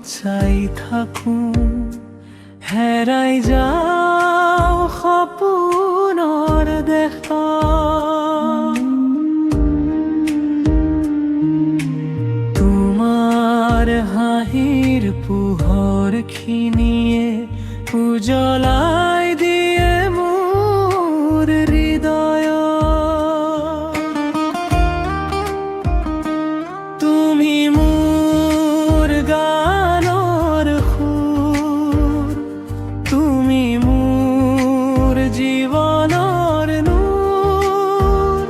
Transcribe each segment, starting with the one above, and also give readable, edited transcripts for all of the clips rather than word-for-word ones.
চাই থাকোঁ হেৰাই যাওঁ সপোনৰ দেশত তোমাৰ হাঁহিৰ পোহৰখিনিয়ে উজ্বলাই দিয়ে মোৰ হৃদয় তুমি মোৰ গানৰ সুৰ তুমি মোৰ জীৱনৰ নূৰ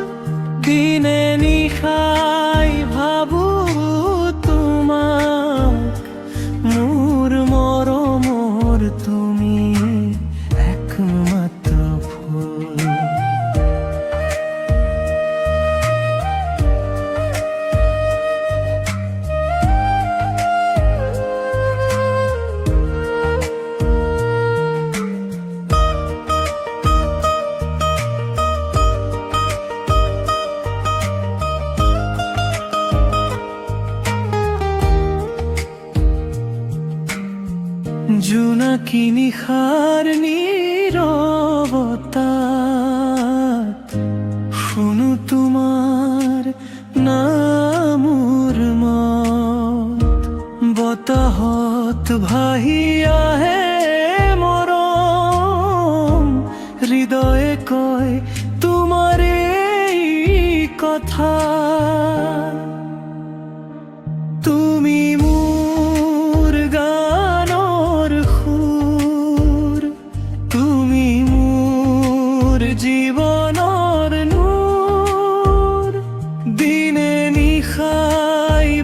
দিনে নিশাই ভাবোঁ তোমাক মোৰ মৰমৰ তুমি একমাত্ৰ ফুল জোনাকী নিশাৰ নীৰৱতাত শুনো তোমাৰ নামৰ মাত বতাহত ভাহি আহে